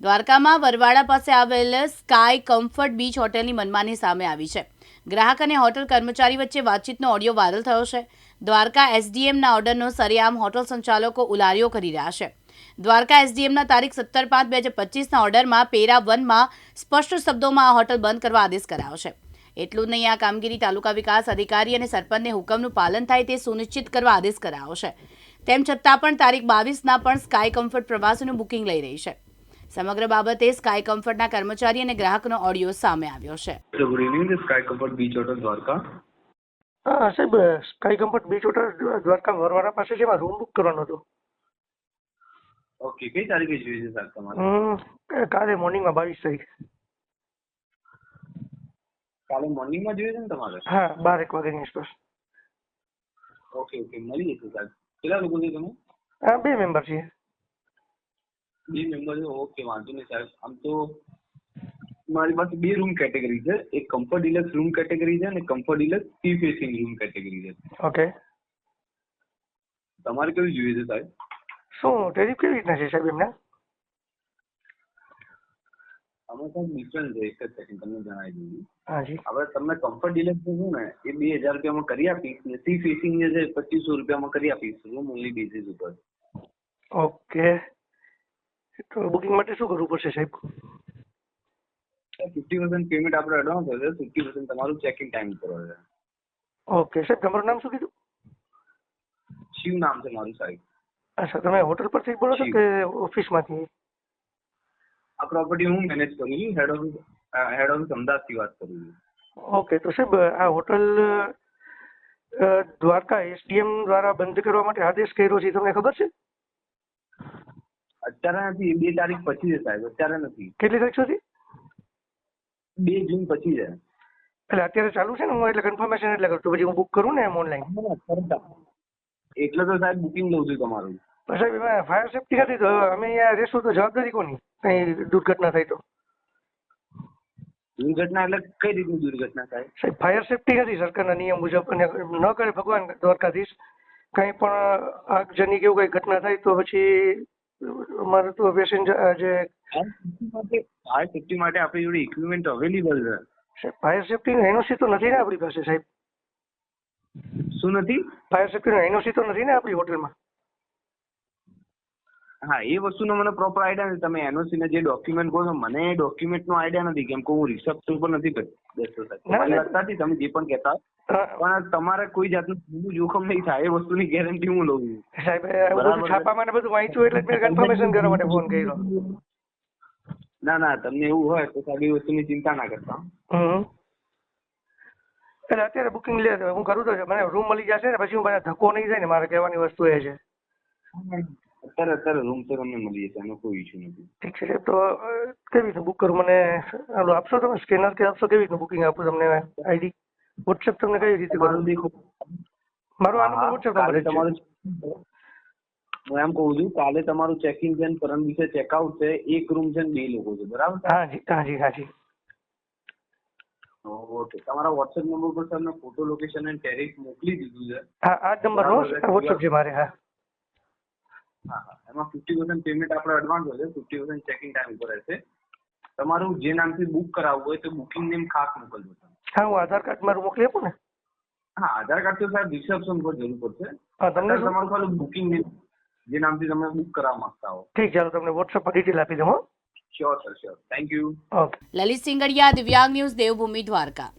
દ્વારકામાં વરવાડા પાસે આવેલ સ્કાય કમ્ફર્ટ બીચ હોટેલની મનમાની સામે આવી છે. ગ્રાહક અને હોટેલ કર્મચારી વચ્ચે વાતચીતનો ઓડિયો વાયરલ થયો છે. દ્વારકા એસડીએમના ઓર્ડરનો સરેઆમ હોટલ સંચાલકો ઉલારીઓ કરી રહ્યા છે. દ્વારકા એસડીએમના તારીખ 17/5/2025ના ઓર્ડરમાં પેરા 1માં સ્પષ્ટ શબ્દોમાં આ હોટલ બંધ કરવા આદેશ કરાયો છે. એટલું જ નહીં, આ કામગીરી તાલુકા વિકાસ અધિકારી અને સરપંચને હુકમનું પાલન થાય તે સુનિશ્ચિત કરવા આદેશ કરાયો છે. તેમ છતાં પણ તારીખ 22ના પણ સ્કાય કમ્ફર્ટ પ્રવાસીનું બુકિંગ લઈ રહી છે. સમગ્ર બાબતે સ્કાય કમ્ફર્ટના કર્મચારી અને ગ્રાહકનો ઓડિયો સામે આવ્યો છે. Good evening, Sky Comfort Beach Hotel Dwarka. હા સાહેબ, Sky Comfort Beach Hotel Dwarka Varvada પાસે છે, એમાં રૂમ બુક કરવાનો હતો. ઓકે, કઈ તારીખે જોઈએ છે સાહેબ તમારે? કાલે મોર્નિંગમાં 22 તારીખ. કાલે મોર્નિંગમાં જોઈએ છે ને તમારે? હા, 12-1 વાગ્યાની આસપાસ. ઓકે, મળી જશે સાહેબ. કેટલા લોકો છે તમે? હા, 2 મેમ્બર છીએ. 2 મેમ્બર છે. ઓકે, વાંધો નહીં સાહેબ. આમ તો મારી પાસે 2 રૂમ કેટેગરી છે. એક કમ્ફર્ટ ડિલક્સ રૂમ કેટેગરી છે અને comfort deluxe C facing room category છે. ઓકે, તમારે કેવું જોઈએ છે સાહેબ? શું ટેરિફ કેવી રીતના છે સાહેબ એમના? અમે સાહેબ ડિફરન્સ છે, એક જ સેકન્ડ તમને જણાવી દઈએ. હા જી. હવે તમને કમ્ફર્ટ ડિલક્સ છે ને એ 2000 રૂપિયામાં કરી આપીશ ને સી ફેસિંગ જે છે 2500 રૂપિયામાં કરી આપીશ રૂમ ઓનલી બેસિસ ઉપર. ઓકે, તો બુકિંગ માટે શું કરવું પડશે સાહેબ? 50% પેમેન્ટ આપણે એડવાન્સ હોય છે, 50% તમારું ચેકિંગ ટાઈમ ઉપર હોય છે. ઓકે સાહેબ, તમારું નામ શું કીધું? શિવ નામ છે મારું સાહેબ. અચ્છા, તમે હોટલ પરથી બોલો છો કે ઓફિસમાંથી? આ પ્રોપર્ટી હું મેનેજ કરું છું, હેડ ઓફિસ અમદાવાદથી વાત કરું છું. ઓકે, તો સાહેબ આ હોટલ દ્વારકા એસડીએમ દ્વારા બંધ કરવા માટે આદેશ કર્યો છે, તમને ખબર છે? અત્યારે નથી, 2 તારીખ પછી છે સાહેબ, અત્યારે નથી. કેટલી તારીખ સુધી? 2 જૂન પછી છે. એટલે અત્યારે ચાલુ છે ને, હું એટલે કન્ફર્મેશન એટલે કરું છું, પછી હું બુક કરું ને એમ ઓનલાઈન. એટલે તો સાહેબ બુકિંગ લઉં છું તમારું. સાહેબ એમાં ફાયર સેફ્ટી નથી, તો અમે અહીંયા રહેશું તો જવાબદારી કોની કઈ દુર્ઘટના થાય તો? દુર્ઘટના એટલે કઈ રીતની દુર્ઘટના સાહેબ? સાહેબ ફાયર સેફ્ટી નથી સરકારના નિયમ મુજબ, અને ન કરે ભગવાન દ્વારકાધીશ કંઈ પણ આગજની કેવું કઈ ઘટના થાય તો પછી અમારે તો પેસેન્જર જે ફાયર સેફ્ટી માટે આપણી જોડે ઇક્વિપમેન્ટ અવેલેબલ છે. સાહેબ ફાયર સેફ્ટીનો એનઓસી તો નથી ને આપણી પાસે સાહેબ? શું નથી? ફાયર સેફ્ટીનો એનઓસી તો નથી ને આપણી હોટલમાં? હા, એ વસ્તુનો મને પ્રોપર આઈડિયા નથી. તમે એનઓસી ને જે ડોક્યુમેન્ટ કહો છો, મને એ ડોક્યુમેન્ટનો આઈડિયા નથી, કેમ કે હું રિસેપ્શન પર નથી બેસતો સાહેબ. તમારી વાત સાચી, તમે જે પણ કહેતા, પણ તમારે કોઈ જાતનું જોખમ નહીં થાય એ વસ્તુની ગેરંટી હું લઉં છું સાહેબ. બધું છાપામાં ને બધું વાંચ્યું એટલે મેં કન્ફર્મેશન કરવા માટે ફોન કર્યો. ના, તમને એવું હોય તો સાહેબ એ વસ્તુની ચિંતા ના કરતા. એટલે અત્યારે બુકિંગ લે હું કરું તો મને રૂમ મળી જશે ને, પછી હું મને ધક્કો નહીં થાય ને, મારે કહેવાની વસ્તુ એ છે. અત્યારે રૂમ તો તમને મળી જશે, એનો કોઈ ઇશ્યુ નથી. ઠીક છે સાહેબ, તો કેવી રીતનું બુક કરું? મને ઓલું આપશો તમે સ્કેનર કે આપશો? કેવી રીતનું બુકિંગ આપું તમને? આઈડી વોટ્સએપ તમને કઈ રીતે કરું? મારો આ નંબર વોટ્સએપ નંબર તમારું હું એમ કહું છું, કાલે તમારું ચેકિંગ છે, પરમ દિવસે ચેકઆઉટ છે, એક રૂમ છે, 2 લોકો છે, બરાબર? હાજી. ઓકે, તમારા વોટ્સએપ નંબર પર તમને ફોટો, લોકેશન અને ટેરિફ મોકલી દીધું છે. હા, આ જ નંબર વોટ્સએપ છે મારે. હા, એમાં 50% પેમેન્ટ આપણે એડવાન્સ હોય છે, 50% ચેકિંગ ટાઈમ ઉપર રહેશે. તમારું જે નામથી બુક કરાવવું હોય તો બુકિંગ નેમ ખાસ મોકલજો. હા, હું આધાર કાર્ડ મારું મોકલી આપું ને? હા, આધાર કાર્ડ તો સાહેબ રિસેપ્શન પર જરૂર પડશે. હા, તમને તમારું ખાલી બુકિંગ નેમ જે નામથી તમે બુક કરાવવા માંગતા હો. ઠીક, ચાલો તમને વોટ્સએપ પર ડિટેલ આપી દઉં. Sure sir, sure. Thank you. Okay. Lalit Singadiya, Divyang news, Devbhumi, Dwarka.